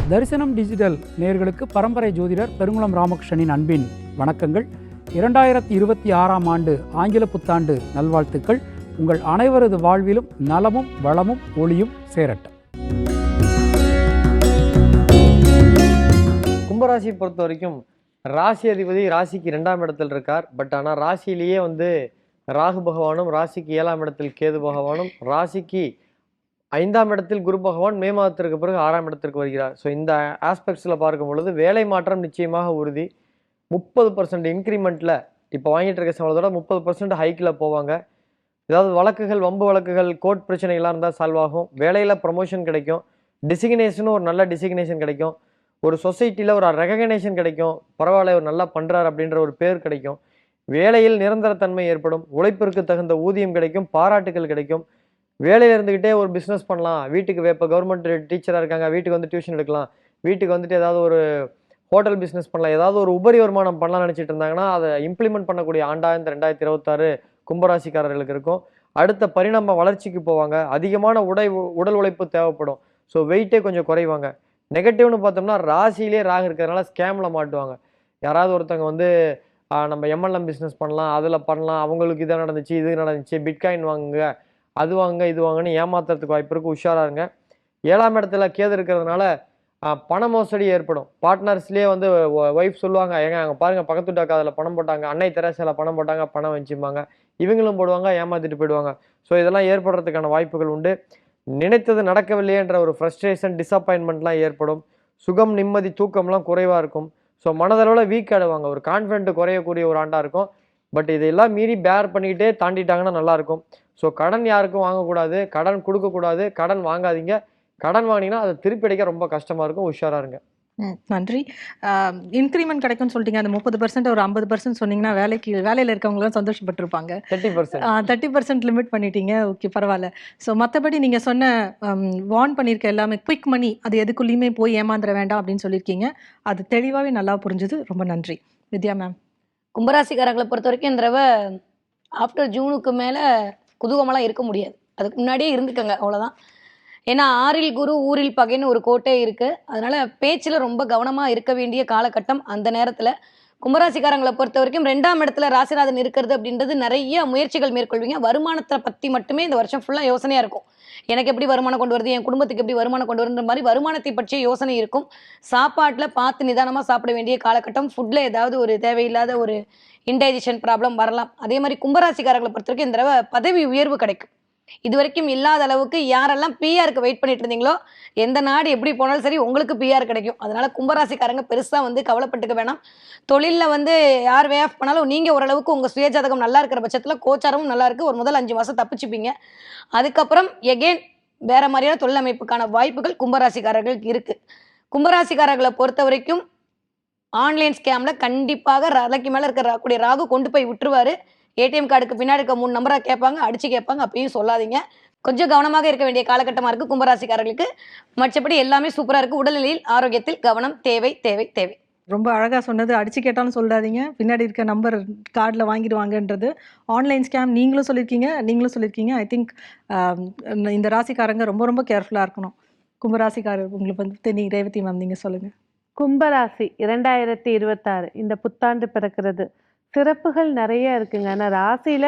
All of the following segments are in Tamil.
தரிசனம் டிஜிட்டல் நேயர்களுக்கு பரம்பரை ஜோதிடர் பெருங்குளம் ராமகிருஷ்ணனின் அன்பின் வணக்கங்கள். 2026ஆம் ஆண்டு ஆங்கில புத்தாண்டு நல்வாழ்த்துக்கள். உங்கள் அனைவரது வாழ்விலும் நலமும் வளமும் ஒளியும் சேரட்டும். கும்பராசியை பொறுத்த வரைக்கும் ராசி அதிபதி ராசிக்கு 2ஆம் இடத்தில் இருக்கார். பட் ஆனால் ராசியிலேயே ராகு பகவானும், ராசிக்கு 7ஆம் இடத்தில் கேது பகவானும், ராசிக்கு 5ஆம் இடத்தில் குரு பகவான் மே மாதத்திற்கு பிறகு 6ஆம் இடத்திற்கு வருகிறார். ஸோ இந்த ஆஸ்பெக்ட்ஸில் பார்க்கும் பொழுது வேலை மாற்றம் நிச்சயமாக உறுதி. 30% இன்க்ரிமெண்ட்டில் இப்போ வாங்கிட்டு இருக்க சம்பளத்தோட 30% ஹைக்கில் போவாங்க. ஏதாவது வழக்குகள், வம்பு வழக்குகள், கோர்ட் பிரச்சனைகளாக இருந்தால் சால்வ் ஆகும். வேலையில் ப்ரமோஷன் கிடைக்கும். டிசிக்னேஷனும் ஒரு நல்ல டிசிக்னேஷன் கிடைக்கும். ஒரு சொசைட்டியில் ஒரு ரெகக்னேஷன் கிடைக்கும். பரவாயில்ல, ஒரு நல்லா பண்ணுறார் அப்படின்ற ஒரு பேர் கிடைக்கும். வேலையில் நிரந்தரத்தன்மை ஏற்படும். உழைப்பிற்கு தகுந்த ஊதியம் கிடைக்கும். பாராட்டுகள் கிடைக்கும். வேலையில் இருந்துக்கிட்டே ஒரு பிஸ்னஸ் பண்ணலாம். வீட்டுக்கு இப்போ கவர்மெண்ட் டீச்சராக இருக்காங்க, வீட்டுக்கு டியூஷன் எடுக்கலாம். வீட்டுக்கு ஏதாவது ஒரு ஹோட்டல் பிஸ்னஸ் பண்ணலாம். ஏதாவது ஒரு உபரி வருமானம் பண்ணலாம்னு நினச்சிட்டு இருந்தாங்கன்னா அதை இம்ப்ளிமெண்ட் பண்ணக்கூடிய ஆண்டாக இந்த 2026 கும்பராசிக்காரர்களுக்கு இருக்கும். அடுத்த பரிணாம வளர்ச்சிக்கு போவாங்க. அதிகமான உடல் உழைப்பு தேவைப்படும். ஸோ வெயிட்டே கொஞ்சம் குறைவாங்க. நெகட்டிவ்னு பார்த்தோம்னா ராசியிலே ராகு இருக்கிறதுனால ஸ்கேமில் மாட்டுவாங்க. யாராவது ஒருத்தவங்க நம்ம எம்எல்எம் பிஸ்னஸ் பண்ணலாம், அதில் பண்ணலாம், அவங்களுக்கு இதை நடந்துச்சு, இது நடந்துச்சு, பிட்காயின் வாங்குங்க, அது வாங்க, இது வாங்கன்னு ஏமாத்துறதுக்கு வாய்ப்பு இருக்குது. உஷாராக இருங்க. 7ஆம் இடத்துல கேது இருக்கிறதுனால பண மோசடி ஏற்படும். பார்ட்னர்ஸ்லேயே ஒய்ஃப் சொல்லுவாங்க, ஏங்க அங்கே பாருங்கள் பக்கத்து வீட்டாக்க அதில் பணம் போட்டாங்க, அன்னை தெரசாவில் பணம் போட்டாங்க, பணம் வச்சுப்பாங்க. இவங்களும் போடுவாங்க, ஏமாற்றிட்டு போயிடுவாங்க. ஸோ இதெல்லாம் ஏற்படுறதுக்கான வாய்ப்புகள் உண்டு. நினைத்தது நடக்கவில்லையேன்ற ஒரு ஃப்ரஸ்ட்ரேஷன், டிசப்பாயின்மெண்ட்லாம் ஏற்படும். சுகம், நிம்மதி, தூக்கம்லாம் குறைவாக இருக்கும். ஸோ மனதளவில் வீக் ஆகிடுவாங்க. ஒரு கான்ஃபிடென்ட் குறையக்கூடிய ஒரு ஆண்டாக இருக்கும். பட் இதெல்லாம் மீறி பேர் பண்ணிக்கிட்டே தாண்டிட்டாங்கன்னா நல்லாயிருக்கும். ஸோ கடன் யாருக்கும் வாங்கக்கூடாது, கடன் கொடுக்கக்கூடாது, கடன் வாங்காதீங்க. கடன் வாங்கினீங்கன்னா அதை திருப்பி அடைக்க ரொம்ப கஷ்டமாக இருக்கும். உஷாராக இருங்க. நன்றி. இன்க்ரிமெண்ட் கிடைக்கும்னு சொல்லிட்டீங்க. அந்த 30% ஒரு 50% சொன்னீங்கன்னா வேலையில் இருக்கவங்களும் சந்தோஷப்பட்டிருப்பாங்க. 30% லிமிட் பண்ணிட்டீங்க. ஓகே, பரவாயில்ல. ஸோ மற்றபடி நீங்கள் சொன்ன வார்ன் பண்ணியிருக்க எல்லாமே குவிக் மணி, அது எதுக்குள்ளேயுமே போய் ஏமாந்துட வேண்டாம் அப்படின்னு சொல்லியிருக்கீங்க. அது தெளிவாகவே நல்லா புரிஞ்சுது. ரொம்ப நன்றி. வித்யா மேம். கும்பராசிக்காரங்களை பொறுத்த வரைக்கும் இந்த தடவை ஆஃப்டர் ஜூனுக்கு மேலே குதூகமெல்லாம் இருக்க முடியாது. அதுக்கு முன்னாடியே இருந்துக்கங்க, அவ்வளோதான். ஏன்னா 6இல் குரு ஊரில் பகைன்னு ஒரு கோட்டே இருக்குது. அதனால் பேச்சில் ரொம்ப கவனமாக இருக்க வேண்டிய காலகட்டம். அந்த நேரத்தில் கும்பராசிக்காரங்களை பொறுத்த வரைக்கும் 2ஆம் இடத்துல ராசிநாதன் இருக்கிறது அப்படின்றது நிறைய முயற்சிகள் மேற்கொள்வீங்க. வருமானத்தை பற்றி மட்டுமே இந்த வருஷம் ஃபுல்லாக யோசனையாக இருக்கும். எனக்கு எப்படி வருமானம் கொண்டு வருது, என் குடும்பத்துக்கு எப்படி வருமானம் கொண்டு வருன்ற மாதிரி வருமானத்தை பற்றிய யோசனை இருக்கும். சாப்பாட்டில் பார்த்து நிதானமாக சாப்பிட வேண்டிய காலகட்டம். ஃபுட்டில் ஏதாவது ஒரு தேவையில்லாத ஒரு இன்டைஜஷன் ப்ராப்ளம் வரலாம். அதே மாதிரி கும்பராசிக்காரர்களை பொறுத்த வரைக்கும் இந்த தடவை பதவி உயர்வு கிடைக்கும். இது வரைக்கும் இல்லாத அளவுக்கு யாரெல்லாம் பிஆருக்கு வெயிட் பண்ணிட்டு இருந்தீங்களோ, எந்த நாடு எப்படி போனாலும் சரி உங்களுக்கு பிஆர் கிடைக்கும். அதனால கும்பராசிக்காரங்க பெருசாக கவலைப்பட்டுக்க வேணாம். தொழிலில் யார் வே ஆஃப் பண்ணாலும் நீங்கள் ஓரளவுக்கு உங்கள் சுயஜாதகம் நல்லா இருக்கிற பட்சத்தில் கோச்சாரமும் நல்லா இருக்குது. ஒரு முதல் 5 மாதம் தப்பிச்சுப்பீங்க. அதுக்கப்புறம் எகெயின் வேற மாதிரியான தொழில் அமைப்புக்கான வாய்ப்புகள் கும்பராசிக்காரர்களுக்கு இருக்குது. கும்பராசிக்காரர்களை பொறுத்த வரைக்கும் ஆன்லைன் ஸ்கேமில் கண்டிப்பாக தலைக்கு மேலே இருக்கக்கூடிய ராகு கொண்டு போய் விட்டுருவார். ஏடிஎம் கார்டுக்கு பின்னாடி இருக்க 3 நம்பரை கேட்பாங்க, அடிச்சு கேட்பாங்க. அப்பயும் சொல்லாதீங்க. கொஞ்சம் கவனமாக இருக்க வேண்டிய காலகட்டமாக இருக்குது கும்பராசிக்காரர்களுக்கு. மற்றபடி எல்லாமே சூப்பராக இருக்குது. உடல்நிலையில், ஆரோக்கியத்தில் கவனம் தேவை தேவை தேவை. ரொம்ப அழகாக சொன்னது. அடிச்சு கேட்டாலும் சொல்லாதீங்க, பின்னாடி இருக்க நம்பர் கார்டில் வாங்கிடுவாங்கன்றது. ஆன்லைன் ஸ்கேம் நீங்களும் சொல்லியிருக்கீங்க. ஐ திங்க் இந்த ராசிக்காரங்க ரொம்ப ரொம்ப கேர்ஃபுல்லாக இருக்கணும். கும்பராசிக்காரர் உங்களுக்கு ரேவதி மேம் நீங்கள் சொல்லுங்கள். கும்பராசி 2026 இந்த புத்தாண்டு பிறக்கிறது. சிறப்புகள் நிறைய இருக்குங்க. ஆனால் ராசியில்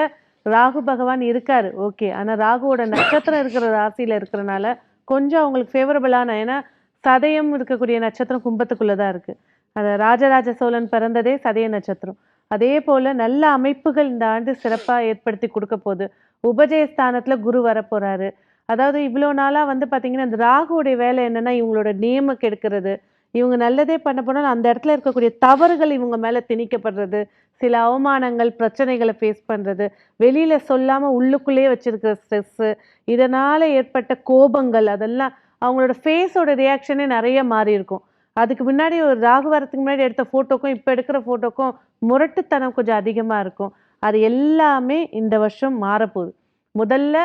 ராகு பகவான் இருக்காரு, ஓகே. ஆனால் ராகுவோட நட்சத்திரம் இருக்கிற ராசியில் இருக்கிறனால கொஞ்சம் அவங்களுக்கு ஃபேவரபிளான, ஏன்னா சதயம் இருக்கக்கூடிய நட்சத்திரம் கும்பத்துக்குள்ளே தான் இருக்குது. அது ராஜராஜ சோழன் பிறந்ததே சதய நட்சத்திரம். அதே போல் நல்ல அமைப்புகள் இந்த ஆண்டு சிறப்பாக ஏற்படுத்தி கொடுக்க போகுது. உபஜயஸ்தானத்தில் குரு வரப்போகிறாரு. அதாவது இவ்வளோ நாளாக பார்த்தீங்கன்னா இந்த ராகுவோடைய வேலை என்னென்னா இவங்களோட நேமை கெடுக்கிறது. இவங்க நல்லதே பண்ண போனாலும் அந்த இடத்துல இருக்கக்கூடிய தவறுகள் இவங்க மேலே திணிக்கப்படுறது, சில அவமானங்கள், பிரச்சனைகளை ஃபேஸ் பண்ணுறது, வெளியில் சொல்லாமல் உள்ளுக்குள்ளேயே வச்சுருக்கிற ஸ்ட்ரெஸ்ஸு, இதனால் ஏற்பட்ட கோபங்கள், அதெல்லாம் அவங்களோட ஃபேஸோட ரியாக்ஷனே நிறைய மாறி இருக்கும். அதுக்கு முன்னாடி ஒரு ராகு வரத்துக்கு முன்னாடி எடுத்த ஃபோட்டோக்கும் இப்போ எடுக்கிற ஃபோட்டோக்கும் முரட்டுத்தனம் கொஞ்சம் அதிகமாக இருக்கும். அது எல்லாமே இந்த வருஷம் மாறப்போகுது. முதல்ல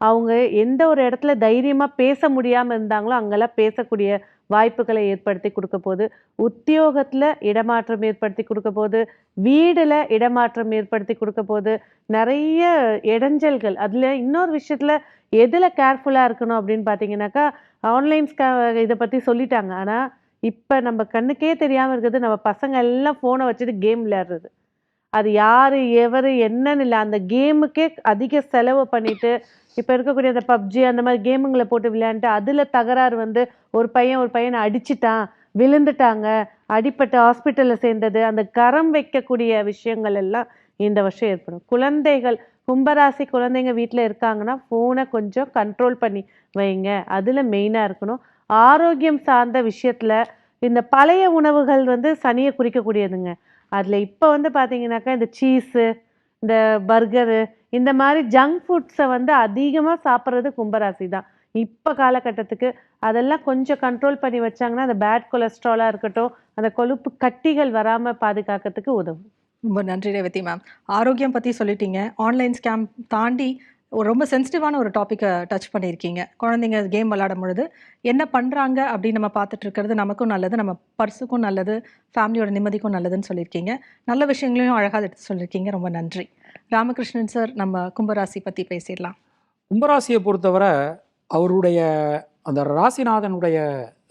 அவங்க எந்த ஒரு இடத்துல தைரியமாக பேச முடியாமல் இருந்தாங்களோ அங்கெல்லாம் பேசக்கூடிய வாய்ப்புகளை ஏற்படுத்தி கொடுக்க போகுது. உத்தியோகத்தில் இடமாற்றம் ஏற்படுத்தி கொடுக்க போகுது. வீடில் இடமாற்றம் ஏற்படுத்தி கொடுக்க போகுது. நிறைய இடைஞ்சல்கள். அதில் இன்னொரு விஷயத்தில் எதில் கேர்ஃபுல்லாக இருக்கணும் அப்படின்னு பார்த்தீங்கன்னாக்கா, ஆன்லைன் இதை பற்றி சொல்லிட்டாங்க. ஆனால் இப்போ நம்ம கண்ணுக்கே தெரியாமல் இருக்கிறது நம்ம பசங்க எல்லாம் ஃபோனை வச்சுட்டு கேம் விளையாடுறது. அது யார் எவர் என்னன்னு இல்லை, அந்த கேமுக்கே அதிக செலவு பண்ணிட்டு இப்போ இருக்கக்கூடிய அந்த பப்ஜி அந்த மாதிரி கேமுங்களை போட்டு விளையாண்டுட்டு அதில் தகராறு வந்து ஒரு பையனை அடிச்சிட்டான், விழுந்துட்டாங்க, அடிப்பட்டு ஹாஸ்பிட்டலில் சேர்ந்தது, அந்த கரம் வைக்கக்கூடிய விஷயங்கள் எல்லாம் இந்த வருஷம் ஏற்படும். குழந்தைகள், கும்பராசி குழந்தைங்க வீட்டில் இருக்காங்கன்னா ஃபோனை கொஞ்சம் கண்ட்ரோல் பண்ணி வைங்க. அதில் மெயினாக இருக்கணும். ஆரோக்கியம் சார்ந்த விஷயத்தில் இந்த பழைய உணவுகள் வந்து சனியை குறிக்கக்கூடியதுங்க. அதில் இப்போ வந்து பார்த்தீங்கன்னாக்கா இந்த சீஸு, இந்த பர்கரு, இந்த மாதிரி ஜங்க் ஃபுட்ஸை வந்து அதிகமாக சாப்பிட்றது கும்பராசி தான் இப்போ காலகட்டத்துக்கு. அதெல்லாம் கொஞ்சம் கண்ட்ரோல் பண்ணி வச்சாங்கன்னா அந்த பேட் கொலஸ்ட்ராலாக இருக்கட்டும், அந்த கொழுப்பு கட்டிகள் வராமல் பாதுகாக்கிறதுக்கு உதவும். ரொம்ப நன்றி ரேவதி மேம். ஆரோக்கியம் பற்றி சொல்லிட்டீங்க. ஆன்லைன் ஸ்கேம் தாண்டி ரொம்ப சென்சிட்டிவான ஒரு டாப்பிக்கை டச் பண்ணியிருக்கீங்க. குழந்தைங்க கேம் விளையாடும் பொழுது என்ன பண்ணுறாங்க அப்படின்னு நம்ம பார்த்துட்டு இருக்கிறது நமக்கும் நல்லது, நம்ம பர்ஸுக்கும் நல்லது, ஃபேமிலியோட நிம்மதிக்கும் நல்லதுன்னு சொல்லியிருக்கீங்க. நல்ல விஷயங்களையும் அழகாக எடுத்து சொல்லியிருக்கீங்க. ரொம்ப நன்றி. ராமகிருஷ்ணன் சார், நம்ம கும்பராசி பற்றி பேசிடலாம். கும்பராசியை பொறுத்தவரை அவருடைய அந்த ராசிநாதனுடைய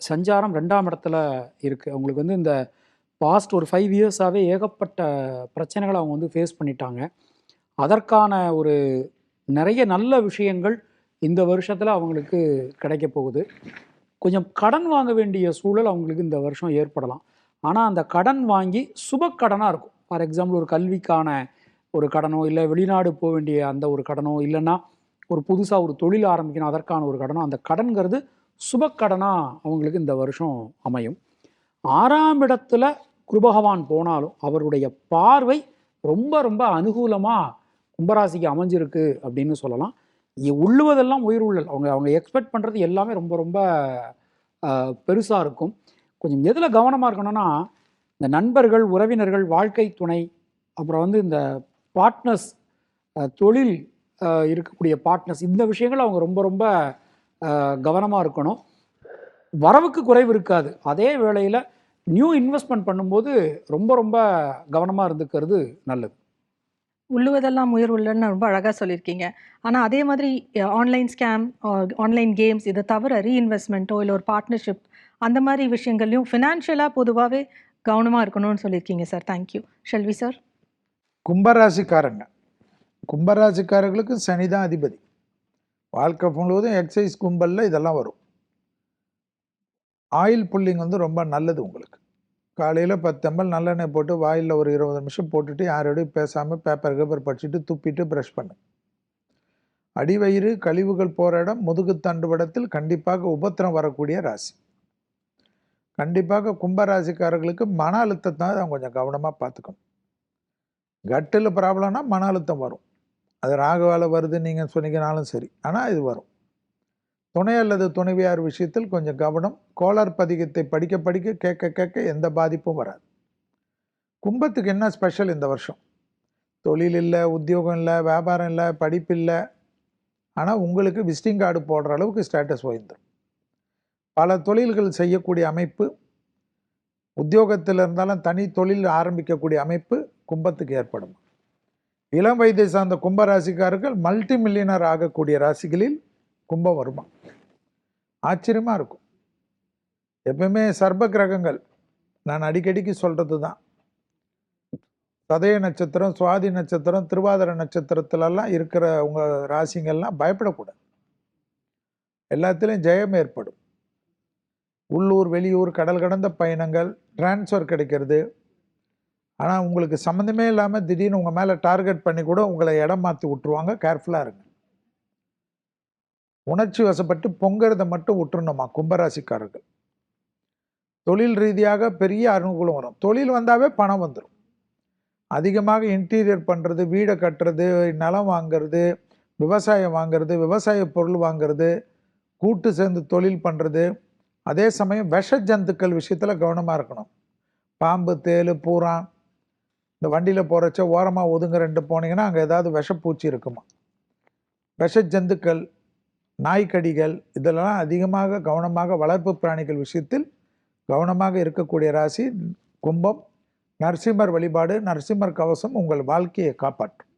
சஞ்சாரம் 2ஆம் இடத்துல இருக்குது. அவங்களுக்கு வந்து இந்த பாஸ்ட் ஒரு 5 இயர்ஸாகவே ஏகப்பட்ட பிரச்சனைகளை அவங்க வந்து ஃபேஸ் பண்ணிட்டாங்க. அதற்கான ஒரு நிறைய நல்ல விஷயங்கள் இந்த வருஷத்தில் அவங்களுக்கு கிடைக்க போகுது. கொஞ்சம் கடன் வாங்க வேண்டிய சூழல் அவங்களுக்கு இந்த வருஷம் ஏற்படலாம். ஆனால் அந்த கடன் வாங்கி சுப கடனாக இருக்கும். ஃபார் எக்ஸாம்பிள் ஒரு கல்விக்கான ஒரு கடனோ, இல்லை வெளிநாடு போக வேண்டிய அந்த ஒரு கடனோ, இல்லைன்னா ஒரு புதுசாக ஒரு தொழில் ஆரம்பிக்கணும் அதற்கான ஒரு கடனோ, அந்த கடன்கிறது சுப கடனாக அவங்களுக்கு இந்த வருஷம் அமையும். 6ஆம் இடத்துல குரு பகவான் போனாலும் அவருடைய பார்வை ரொம்ப ரொம்ப அனுகூலமாக கும்பராசிக்கு அமைஞ்சிருக்கு அப்படின்னு சொல்லலாம். உள்ளுவதெல்லாம் உயிர் உள்ளல். அவங்க எக்ஸ்பெக்ட் பண்ணுறது எல்லாமே ரொம்ப ரொம்ப பெருசாக இருக்கும். கொஞ்சம் எதில் கவனமாக இருக்கணும்னா, இந்த நண்பர்கள், உறவினர்கள், வாழ்க்கை துணை, அப்புறம் வந்து இந்த பார்ட்னர்ஸ், தொழில் இருக்கக்கூடிய பார்ட்னர்ஸ், இந்த விஷயங்கள் அவங்க ரொம்ப ரொம்ப கவனமாக இருக்கணும். வரவுக்கு குறைவு இருக்காது. அதே வேளையில் நியூ இன்வெஸ்ட்மெண்ட் பண்ணும்போது ரொம்ப ரொம்ப கவனமாக இருந்துக்கிறது நல்லது. உள்ளுவதெல்லாம் உயிர் உள்ளன்னு ரொம்ப அழகாக சொல்லியிருக்கீங்க. ஆனால் அதே மாதிரி ஆன்லைன் ஸ்கேம், ஆன்லைன் கேம்ஸ், இதை தவிர ரீஇன்வெஸ்ட்மெண்ட்டோ இல்லை ஒரு பார்ட்னர்ஷிப், அந்த மாதிரி விஷயங்கள்லையும் ஃபினான்ஷியலாக பொதுவாகவே கவனமாக இருக்கணும்னு சொல்லியிருக்கீங்க சார். தேங்க்யூ. ஷெல்வி சார். கும்பராசிக்காரர்களுக்கு சனி தான் அதிபதி. வாழ்க்கை முழுவதும் எக்ஸசைஸ் கும்பலில் இதெல்லாம் வரும். ஆயில் புல்லிங் வந்து ரொம்ப நல்லது உங்களுக்கு. காலையில் 10 ml நல்லெண்ணெய் போட்டு வாயில் ஒரு 20 நிமிஷம் போட்டுட்டு யாரோடையும் பேசாமல் பேப்பர் படிச்சுட்டு துப்பிட்டு ப்ரஷ் பண்ணு. அடிவயிறு கழிவுகள் போகிற இடம் முதுகு தண்டுவடத்தில் கண்டிப்பாக உபத்திரம் வரக்கூடிய ராசி. கண்டிப்பாக கும்பராசிக்காரர்களுக்கு மன அழுத்தத்தை தான் கொஞ்சம் கவனமாக பார்த்துக்கணும். கட்டில் ப்ராப்ளம்னா மன அழுத்தம் வரும். அது ராகுவால் வருது நீங்கள் சொன்னீங்கனாலும் சரி, ஆனால் இது வரும். துணை அல்லது துணைவியார் விஷயத்தில் கொஞ்சம் கவனம். கோளார் பதிகத்தை படிக்க கேட்க எந்த பாதிப்பும் வராது. கும்பத்துக்கு என்ன ஸ்பெஷல் இந்த வருஷம்? தொழில் இல்லை, உத்தியோகம் இல்லை, வியாபாரம் இல்லை, படிப்பு இல்லை. ஆனால் உங்களுக்கு விசிட்டிங் கார்டு போடுற அளவுக்கு ஸ்டேட்டஸ் உயர்ந்துடும். பல தொழில்கள் செய்யக்கூடிய அமைப்பு, உத்தியோகத்தில் இருந்தாலும் தனி தொழில் ஆரம்பிக்கக்கூடிய அமைப்பு கும்பத்துக்கு ஏற்படும். இளம் வயதை சார்ந்த கும்பராசிக்காரர்கள் மல்டி மில்லியனர் ஆகக்கூடிய ராசிகளில் கும்பம் வருமா? ஆச்சரியமாக இருக்கும். எப்பவுமே சர்ப கிரகங்கள் நான் அடிக்கடிக்கு சொல்கிறது தான். சதய நட்சத்திரம், சுவாதி நட்சத்திரம், திருவாதிரை நட்சத்திரத்திலெல்லாம் இருக்கிற உங்கள் ராசிங்கள்லாம் பயப்படக்கூடாது. எல்லாத்துலேயும் ஜெயம் ஏற்படும். உள்ளூர், வெளியூர், கடல் கடந்த பயணங்கள், டிரான்ஸ்ஃபர் கிடைக்கிறது. ஆனால் உங்களுக்கு சம்மந்தமே இல்லாமல் திடீர்னு உங்கள் மேலே டார்கெட் பண்ணி கூட உங்களை இடம் மாற்றி விட்டுருவாங்க. கேர்ஃபுல்லாக இருங்க. உணர்ச்சி வசப்பட்டு பொங்கிறத மட்டும் விட்டுருணுமா கும்பராசிக்காரர்கள். தொழில் ரீதியாக பெரிய அனுகூலம் வரும். தொழில் வந்தாவே பணம் வந்துடும். அதிகமாக இன்டீரியர் பண்ணுறது, வீடை கட்டுறது, நிலம் வாங்கிறது, விவசாயம் வாங்கிறது, விவசாய பொருள் வாங்கிறது, கூட்டு சேர்ந்து தொழில் பண்ணுறது. அதே சமயம் விஷ ஜந்துக்கள் விஷயத்தில் கவனமாக இருக்கணும். பாம்பு, தேள், பூரா இந்த வண்டியில் போகிறச்ச ஓரமாக ஒதுங்க 2 போனீங்கன்னா அங்கே ஏதாவது விஷப்பூச்சி இருக்குமா. விஷ ஜந்துக்கள், நாய்க்கடிகள், இதெல்லாம் அதிகமாக கவனமாக, வளர்ப்பு பிராணிகள் விஷயத்தில் கவனமாக இருக்கக்கூடிய ராசி கும்பம். நரசிம்மர் வழிபாடு, நரசிம்மர் கவசம் உங்கள் வாழ்க்கையை காப்பாற்றும்.